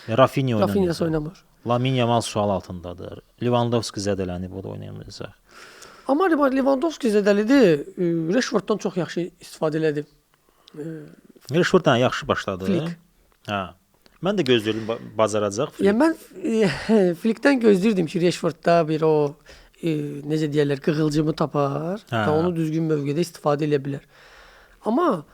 Rafinha oynamır. Lamine Yamal sual altındadır. Lewandowski zədələnib, o da oynayamayacaq. Amma Lewandowski zədəlidir. Rashforddan çox yaxşı istifadə elədi. Rashforddan yaxşı başladı. Flick. Hə. Mən də gözləyirdim bacaracaq Flick. Yəni mən Flickdən gözləyirdim ki, Rashfordda bir o necə deyirlər, qığılcımı tapar və onu düzgün mövqedə istifadə edə bilər. Amma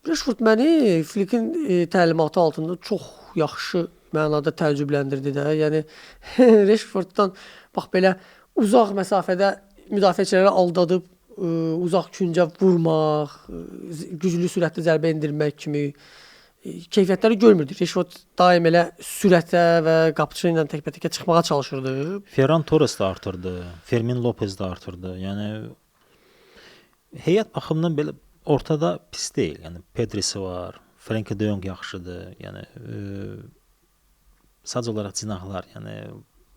Rashford məni Flickin təlimatı altında çox yaxşı mənada təəccübləndirdi də. Yəni Rashforddan bax belə uzaq məsafədə müdafiəçiləri aldadıb uzaq küncə vurmaq, güclü sürətli zərbə endirmək kimi keyfiyyətləri görmürdü. Rashford daim elə sürətə və qapıçı ilə təkbətəkə çıxmağa çalışırdı. Ferran Torres də artırdı, Fermin Lopez də artırdı. Yəni heyət baxımından belə ortada pis deyil. Yəni Pedrisi var, Frenkie de Jong yaxşıdır. Yəni sadəcə olaraq cinahlar, yəni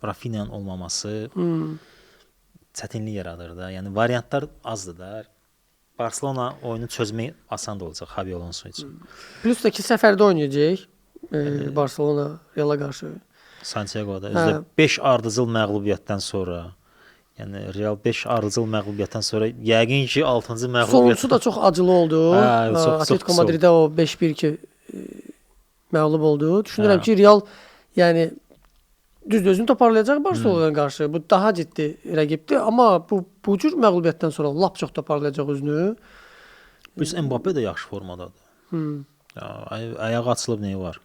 Rafinha'nın olmaması çətinlik yaradır da. Yəni variantlar azdır da. Barcelona oyunu çözmək asan da olacaq Xabi Alonso üçün. Plus da ki səfərdə oynayacaq Barcelona Real'a qarşı. Santiago'da özdə 5 ardıcıl məğlubiyyətdən sonra, yəni Real 5 ardıcıl məğlubiyyətdən sonra yəqin ki 6-cı məğlubiyyət. Sonuncusu da çox acılı oldu. Atletico Madrid'ə o 5-1 ki məğlub oldu. Düşünürəm ki Real yəni düz özünü toparlayacaq Barcelona'ya qarşı. Bu daha ciddi rəqibdir, amma bu cür məğlubiyyətdən sonra lap çox toparlayacaq özünü. Biz Mbappe də yaxşı formadadır. Ayağı açılıb nəyi var?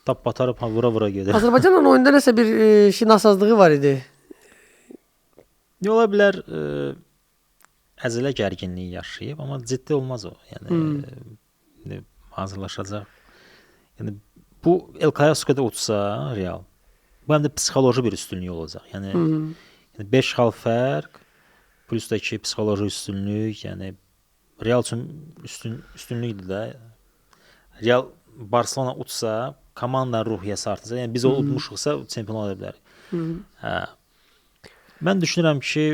Tap batarıb vura gedir. Azərbaycanla oyunda nəsə bir şinasazlığı var idi. Nə ola bilər? Əzələ gərginliyi yaşayıb, amma ciddi olmaz o. Yəni hazırlaşacaq. Yəni bu El Clasico'da utsa Real, bu həm də psixoloji bir üstünlük olacaq. Yəni Yəni 5 xal fərq plus da ki psixoloji üstünlük, yəni Real üçün üstünlükdür də. Real Barselona utsa, komanda ruhiyyəsi artacaq. Yəni biz o udmuşuqsa çempion ola bilərik. Hə. Mən düşünürəm ki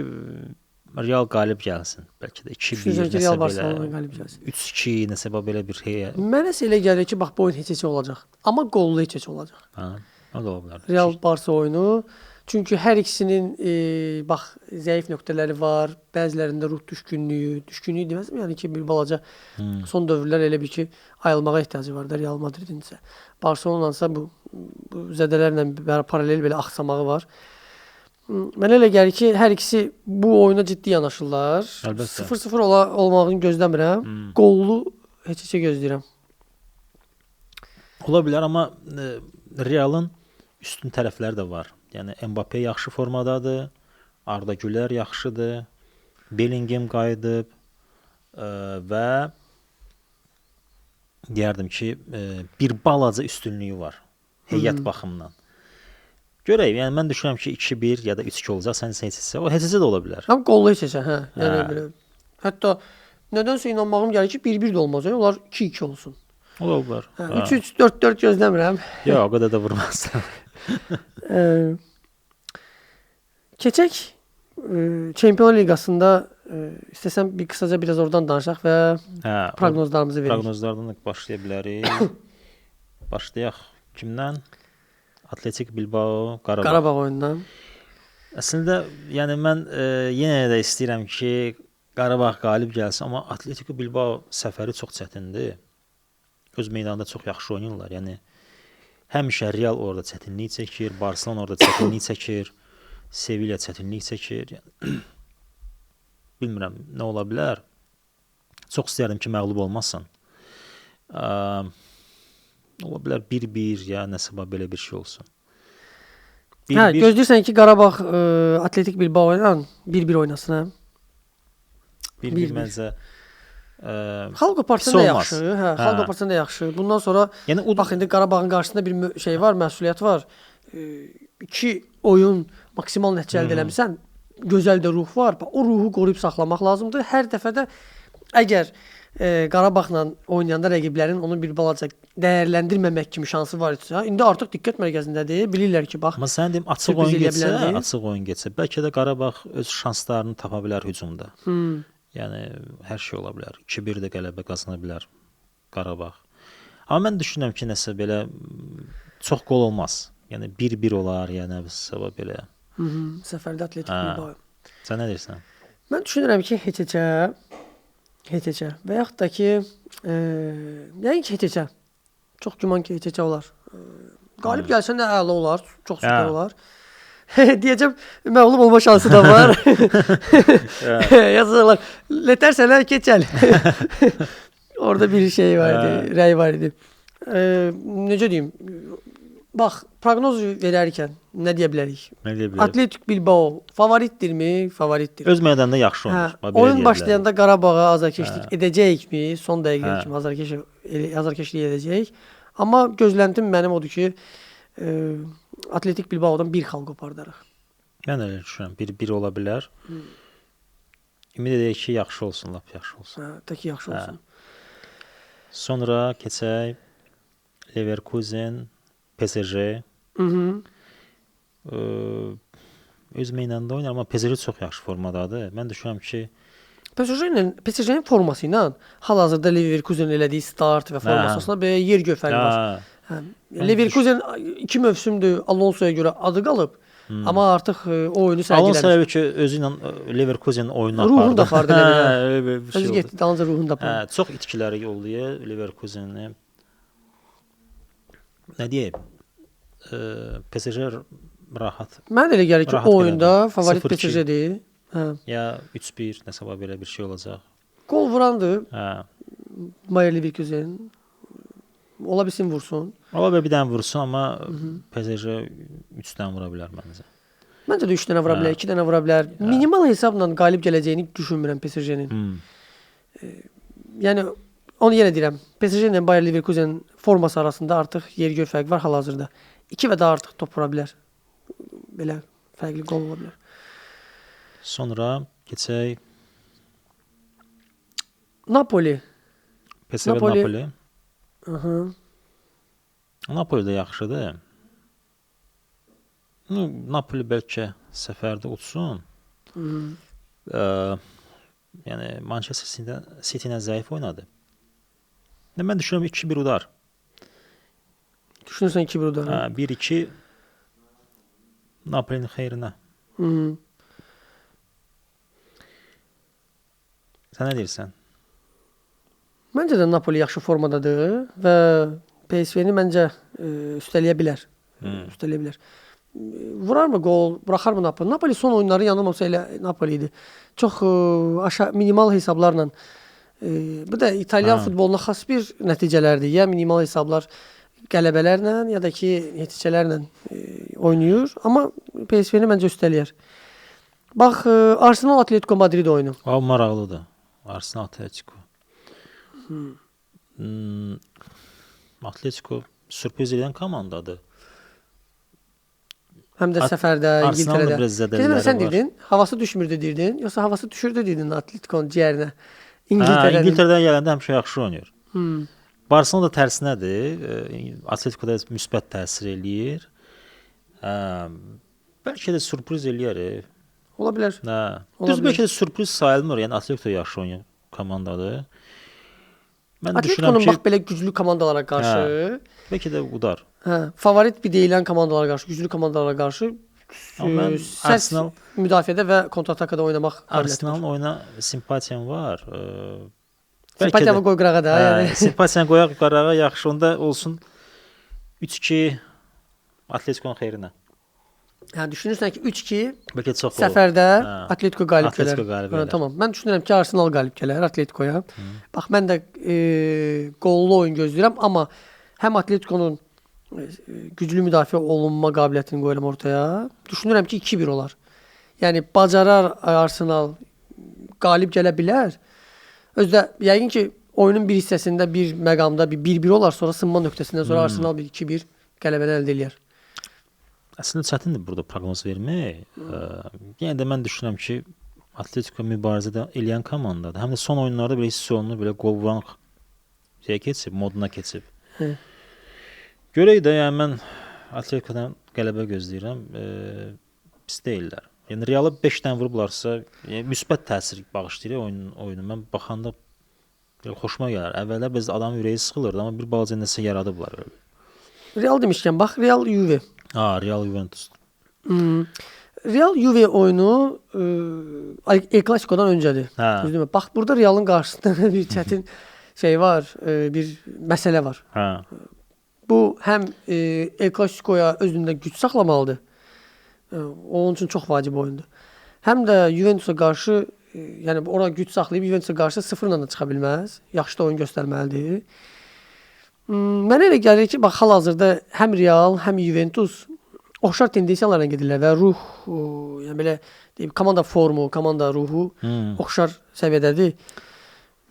Real qalib gəlsin. Bəlkə də 2-1 Real Barselona qalib gəlsin. 3-2 nəsə belə bir Mənə elə gəlir ki, bax bu oyun heç olacaq. Amma qollu heç olacaq. Hə, o da ola bilər. Real Barsa oyunu. Çünki hər ikisinin bax zəif nöqtələri var. Bəzilərində ruh düşkünlüyü deməzəm, yəni ki, bir balaca son dövrlər elə bir ki, ayılmağa ehtiyacı var da Real Madridin isə. Barselonansa bu zədələrlə paralel belə axsamağı var. Mənə elə gəlir ki, hər ikisi bu oyuna ciddi yanaşırlar. 0-0 olmağını gözləmirəm. Qollu heç gözləyirəm. Ola bilər, amma Realın üstün tərəfləri də var. Yəni Mbappé yaxşı formadadır, Arda Güler yaxşıdır, Bellingham qayıdıb və deyərdim ki, bir balaca üstünlüyü var heyət baxımından. Görək, yəni mən düşünürəm ki 2-1 ya da 3-2 olacaq, sən seçsə, o heç də ola bilər. Həm qollu heç hə. Yəni belə. Hətta nədənsə inanmağım gəlir ki 1-1 də olmaz, olar 2-2 olsun. Ola bilər. 3-3 4-4 gözləmirəm. Yox, o qədər də vurmazsan. Keçək Çempionlar Liqasında istəsəm bir qısaca biraz oradan danışaq və proqnozlarımızı verək. Proqnozlardan başlaya bilərik. Başlayaq kimdən? Atletik Bilbao, Qarabağ oyunundan. Əslində, yəni mən yenə də istəyirəm ki, Qarabağ qalib gəlsin, amma Atletico Bilbao səfəri çox çətindir. Öz meydanında çox yaxşı oynayırlar. Yəni həmişə Real orada çətinlik çəkir, Barcelona orada çətinlik çəkir, Sevilla çətinlik çəkir. Yəni bilmirəm nə ola bilər. Çox istərdim ki, məğlub olmasın. Ola bilər 1-1 ya nəsə belə bir şey olsun. Gözləyirsən ki, Qarabağ Atletik Bilbao ilə 1-1 oynasın, hə? 1-1 məncə Xalq Partiyasında yaxşı, Xalq Partiyasında yaxşı. Bundan sonra bax indi Qarabağın qarşısında bir şey var, məsuliyyət var. 2 oyun maksimal nəticə əldə eləmisən, gözəl də ruh var. O ruhu qoruyub saxlamaq lazımdır. Hər dəfədə əgər Qarabağla oynayanda rəqiblərin onu bir balaca dəyərləndirməmək kimi şansı var isə, indi artıq diqqət mərkəzindədir. Bilirlər ki, bax. Amma sən deyim açıq oyun getsə, bəlkə də Qarabağ öz şanslarını tapa bilər hücumda. Yəni hər şey ola bilər. 2-1 də qələbə qazana bilər Qarabağ. Amma mən düşünürəm ki, nəsə belə çox qol olmaz. Yəni 1-1 olar, yəni səbəb belə. Səfərdə Atletik Bilbao. Sən nə deyirsən? Mən düşünürəm ki, heç və yaxud da ki, yəni ki, heç. Çox güman ki, heç olar. Qalib gəlsən də əla olar, çox süper olar. Deyəcəm, məğlub olma şansı da var. Yazırlar, letər sənə keçəl. Orada bir şey var idi, rəy var idi. Necə deyim, bax, proqnoz verərkən nə deyə bilərik? Atletik Bilbao favoritdirmi? Favoritdir. Öz meydanında yaxşı oynayır. Oyun başlayanda Qarabağa azarkeşlik edəcəkmi? Son dəqiqəyə kimi azarkeşlik edəcək. Amma gözləntim mənim odur ki, Atletik Bilbao'dan bir xal qopardarıq. Mən elə düşünürəm. 1-1 ola bilər. Ümid edək ki, yaxşı olsun, lap yaxşı olsun. Tək yaxşı olsun. Sonra keçək Leverkusen, PSG. Öz meydanda oynayır, amma PSG çox yaxşı formadadır. Mən düşünürəm ki, PSG-nin forması ilə hal-hazırda Leverkusen elədiyi start və formasına belə yer-göy fərqi var. Leverkusen 2 mövsümdür Alonso'ya görə adı qalıb. Amma artıq o oyunu sərgiləmiş. Alonso ki, özü ilə Leverkusenin oyununu apardı. Ruhunu da apardı elə. Özü getdi, dalınca ruhunu da apardı. Çox itkiləri yollayır Leverkusenini. Nə deyim? PSG rahat. Mən elə gəlir ki, o oyunda favorit PSG-dir. Ya 3-1 nəsə belə bir şey olacaq. Gol vurandır. Bayer Leverkusen. Ola bilsin vursun. Ola bir dənə vursun, amma PSG 3 dənə vura bilər məncə. Məncə də 3 dənə vura bilər, 2 dənə vura bilər. Minimal hesabla qalib gələcəyini düşünmürəm PSG-nin. Yəni onu yenə deyirəm. PSG ilə Bayer Leverkusen forması arasında artıq yer-göy fərqi var hal-hazırda. 2 və daha artıq top vura bilər. Belə fərqli qol ola bilər. Sonra keçək Napoli. PSV Napoli. Napoli. Aha. Napoli də yaxşıdır. Napoli bəlkə səfərdə utsun. Yəni Manchester City ilə zəif oynadı. Mən düşünürəm 2-1 udar. Düşünürsən 2-1 udar. 1-2 Napolinin xeyrinə. Sən nə deyirsən? Məncə də Napoli yaxşı formadadır və PSV-ni məncə üstələyə bilər. Üstələyə bilər. Vurarmı gol, buraxarmı Napoli? Napoli son oyunları yanılmamsa elə Napoli idi. Çox minimal hesablarla bu da İtalyan futboluna xas bir nəticələrdir. Ya minimal hesablar qələbələrlə ya da ki nəticələrlə oynayır, amma PSV-ni məncə üstələyər. Bax, Arsenal Atletico Madrid oyunu. O maraqlıdır. Arsenal Atletico. Atletico sürpriz edən komandadır. Həm də səfərdə, Arsenal'ın İngiltərədə. biraz zədəliləri var. Sən dedin, havası düşmürdü deyirdin, yoxsa havası düşürdü deyirdin Atletico'nun ciyərinə? İngiltərədən gələndə həmişə yaxşı oynayır. Barcelona da tərsinədir. Atletico da müsbət təsir eləyir. Bəlkə də sürpriz eləyər. Ola bilər. Düz bəlkə də sürpriz sayılmır. Yəni Atletico yaxşı oynayan komandadır. Mən Atletico'nun düşünürəm ki, bax belə güclü komandalara qarşı, bəlkə də udar. favorit bir deyilən komandalara qarşı, güclü komandalara qarşı Arsenal müdafiədə və kontratakada oynamaq Arsenalın oyuna simpatiyam var. Simpatiyamı qoy qırağa da. Yəni. Simpatiyanı qoyaq qırağa, yaxşı onda olsun 3-2 Atletico'nun xeyrinə. Düşünürsən ki 3-2 bəlkə çox olur. səfərdə Atletico qalib gələr. Atletico qalib gələr. Tamam. Mən düşünürəm ki Arsenal qalib gələr Atletico'ya. Bax mən də qollu oyun gözləyirəm, amma həm Atletico'nun güclü müdafiə olunma qabiliyyətini qoyuram ortaya. Düşünürəm ki 2-1 olar. Yəni bacarar Arsenal qalib gələ bilər. Özdə yəqin ki oyunun bir hissəsində bir məqamda bir 1-1 olar, sonra sınma nöqtəsindən sonra Arsenal bir 2-1 qələbəni əldə eləyər. Əslində çətindir burada proqnoz vermək. Yəni də mən düşünürəm ki Atletico mübarizədə eləyən komandadır. Həm də son oyunlarda belə hiss olunur, belə qol vuran keçib, moduna keçib. Görək də, yəni mən Atletico'dan qələbə gözləyirəm. Pis deyirlər. Yəni Real'a 5-dən vurublarsa, müsbət təsir bağışlayır oyunu. Mən baxanda xoşuma gəlir. Əvvəllər biz adamın ürəyi sıxılırdı, amma bir balaca nəsə yaradıblar. Real demişkən, bax Real Juve. Real Juventus. Real Juve oyunu El Clasico'dan öncədir. Düzdürmü? Bax burada Real'ın qarşısında bir çətin şey var, bir məsələ var. Bu həm El Clasico'ya özündə güc saxlamalıdır. Onun üçün çox vacib oyundur. Həm də Juventus'a qarşı, yəni ora güc saxlayıb Juventus'a qarşı 0-la da çıxa bilməz. Yaxşı da oyun göstərməlidir. Mənə elə gəlir ki, bax hal-hazırda həm Real, həm Juventus oxşar tendensiyalarla gedirlər və ruh, yəni belə deyim, komanda formu, komanda ruhu oxşar səviyyədədir.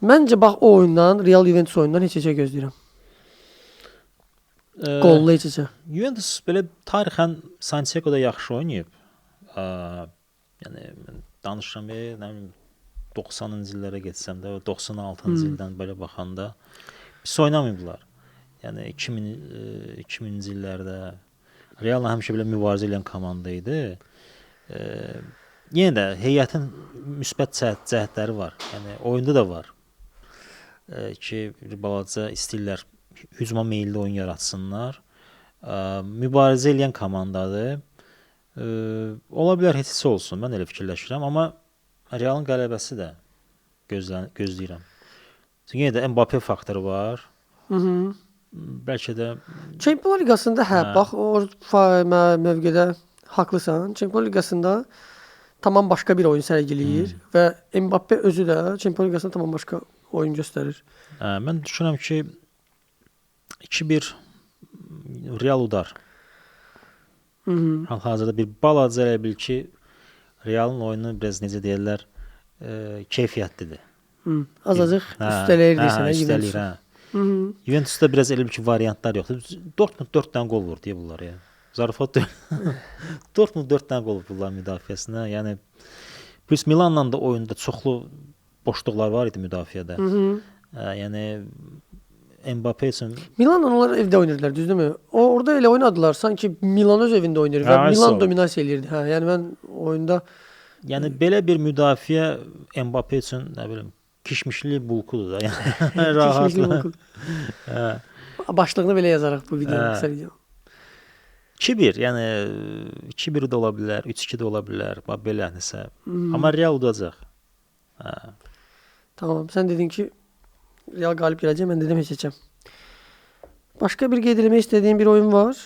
Məncə bax o oyundan, Real Juventus oyundan heç-heçə gözləyirəm. Qollu heç-heçə. Juventus belə tarixən Santiago'da yaxşı oynayıb. Yəni danışıram, nə bilim 90-cı illərə getsəm də, 96-cı ildən belə baxanda pis oynamayıblar. Yəni 2000-ci illərdə Real'la həmişə belə mübarizə edən komanda idi. Yenə də heyətin müsbət cəhətləri var. Yəni oyunda da var. Ki bir balaca istəyirlər hücuma meyilli oyun yaratsınlar. Mübarizə edən komandadır. Ola bilər heç olsun. Mən elə fikirləşirəm, amma Real'ın qələbəsi də gözləyirəm. Çünki yenə də Mbappé faktoru var. Bəlkə də Çempionlar Liqasında bax o mövqedə haqlısan. Çempionlar Liqasında tamam başqa bir oyun sərgiləyir və Mbappé özü də Çempionlar Liqasında tamam başqa oyun göstərir. Mən düşünürəm ki 2-1 Real udar. Hal-hazırda bir balaca elə bil ki Real'ın oyunu biraz necə deyirlər, keyfiyyətlidir. Azacıq üstələyir deyirsən Juventus. Juventus'da biraz elə bil ki variantlar yoxdur. Dortmund 4 dənə qol vurdu deyə bunlar ya. Zarafat Dortmund 4 dənə qol vurdular müdafiəsinə. Yəni Plus Milanla da oyunda çoxlu boşluqlar var idi müdafiədə. Yəni Mbappé üçün Milanla onlar evdə oynayırdılar, düzdürmü? Orada elə oynadılar, sanki Milan öz evində oynayır və Milan dominasiya eləyirdi. Hə, yəni mən oyunda belə bir müdafiə Mbappé üçün nə bilim kişmişli bulkudur da. Yəni rahatlı. Hə. Başlığını belə yazaraq bu videonu qısa video. 2-1, yəni 2-1 də ola bilər, 3-2 də ola bilər, belə nəsə. Amma Real udacaq. Hə. Tamam, sən dedin ki Real qalib gələcək, mən dedim heçəcəm. Başqa bir qeyd etmək istədiyim bir oyun var.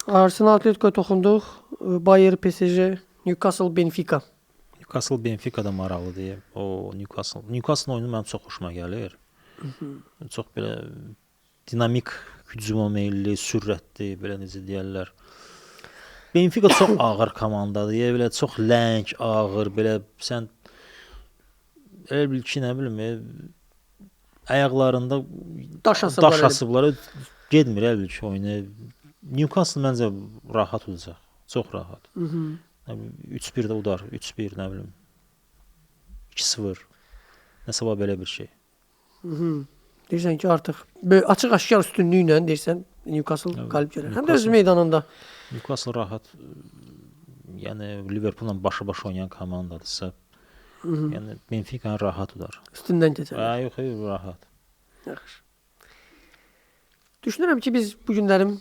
Arsenal Atletico'ya toxunduq. Bayern PSG, Newcastle Benfica. Newcastle Benfica da maraqlıdır. O Newcastle oyunu mənim çox xoşuma gəlir. Çox belə dinamik hücuma meylli, sürətli, belə necə deyirlər. Benfica çox ağır komandadır. Belə çox ləng, ağır, belə sən elə bil ki, nə bilim, ayaqlarında daş asıbları getmir elə bil ki, oyunu. Newcastle məncə rahat olacaq. Çox rahat. 3-1 də udar, 3-1, nə bilim. 2-0. Nəsə var belə bir şey. Deyirsən ki, artıq açıq-aşkar üstünlüklə deyirsən Newcastle qalib gəlir. Həm də öz meydanında. Newcastle rahat, yəni Liverpool'la başa-baş oynayan komandadırsa, yəni Benfica rahat udar. Üstündən keçər. Yox, rahat. Yaxşı. Düşünürəm ki, biz bu günlərim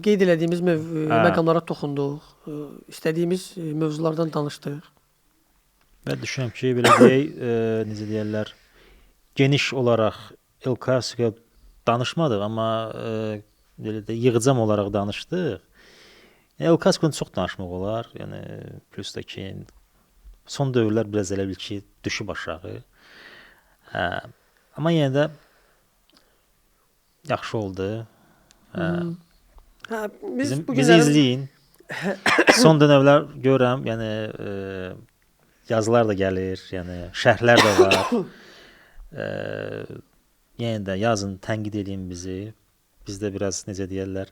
qeyd elədiyimiz məqamlara toxunduq. İstədiyimiz mövzulardan danışdıq. Və düşünürəm ki, belə deyək, necə deyirlər, geniş olaraq El Clasico danışmadıq, amma belə də yığcam olaraq danışdıq. El Clasico'nu çox danışmaq olar. Yəni plus da ki, son dövrlər biraz elə bil ki, düşüb aşağı. Amma yenə də yaxşı oldu. Bizi izləyin. Son dönəmlər görürəm, yəni yazılar da gəlir, yəni şərhlər də var. Yəni də yazın, tənqid edin bizi. Bizdə biraz necə deyirlər,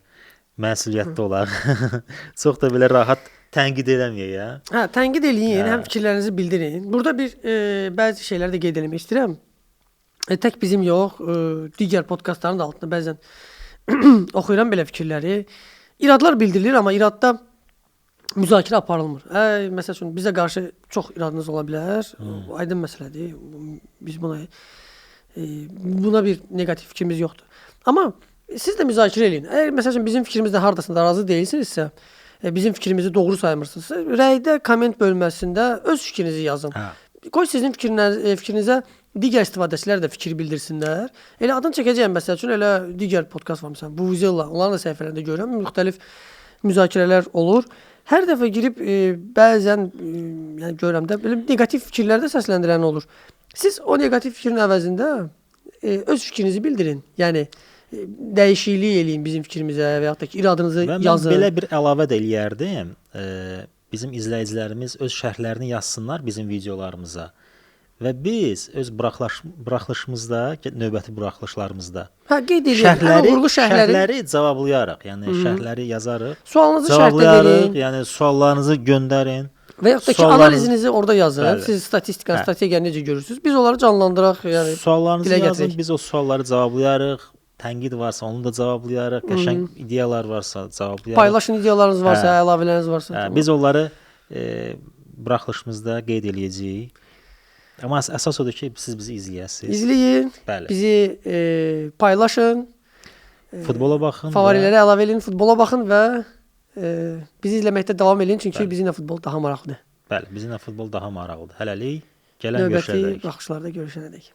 məsuliyyətli olaq. Çox da belə rahat tənqid eləməyək. Tənqid eləyin, həm fikirlərinizi bildirin. Burada bir bəzi şeylər də qeyd etmək istəyirəm. Tək bizim yox, digər podkastların da altında bəzən oxuyuram belə fikirləri. İradlar bildirilir, amma iradda müzakirə aparılmır. Məsəl üçün bizə qarşı çox iradınız ola bilər. Aydın məsələdir. Biz buna bir neqativ fikrimiz yoxdur. Amma siz də müzakirə eləyin. Əgər məsəl üçün bizim fikrimizlə hardasında razı deyilsinizsə, bizim fikrimizi doğru saymırsınızsa, rəydə komment bölməsində öz fikrinizi yazın. Qoy sizin fikrinizə digər istifadəçilər də fikir bildirsinlər. Elə adını çəkəcəyəm məsəl üçün, elə digər podkast var məsələn, Vuvuzela, onların da səhifələrində görürəm, müxtəlif müzakirələr olur. Hər dəfə girib bəzən yəni görürəm də belə neqativ fikirlər də səsləndirən olur. Siz o neqativ fikrin əvəzində öz fikrinizi bildirin. Yəni dəyişiklik eləyin bizim fikrimizə və yaxud da ki, iradınızı yazın. Mən belə bir əlavə də eləyərdim. Bizim izləyicilərimiz öz şərhlərini yazsınlar bizim videolarımıza. Və biz öz buraxılışımızda, növbəti buraxılışlarımızda qeyd edin, şərhləri cavablayarıq. Yəni şərhləri yazarıq. Sualınızı şərhdə verin. Yəni suallarınızı göndərin. Və yaxud da ki, analizinizi orada yazın. Siz strategiyanı necə görürsünüz? Biz onları canlandıraq, yəni suallarınızı yazın, biz o sualları cavablayarıq. Tənqid varsa onu da cavablayarıq. Qəşəng ideyalar varsa cavablayarıq. Paylaşın ideyalarınız varsa, əlavələriniz varsa. Biz onları buraxılışımızda qeyd eləyəcəyik. Amma əsas odur ki, siz bizi izləyəsiniz. İzləyin, bizi paylaşın. Futbola baxın. Favorilərə əlavə edin, futbola baxın və bizi izləməkdə davam edin, çünki bizimlə futbol daha maraqlıdır. Bəli, bizimlə futbol daha maraqlıdır. Hələlik gələn görüşənədək. Növbəti baxışlarda görüşənədək.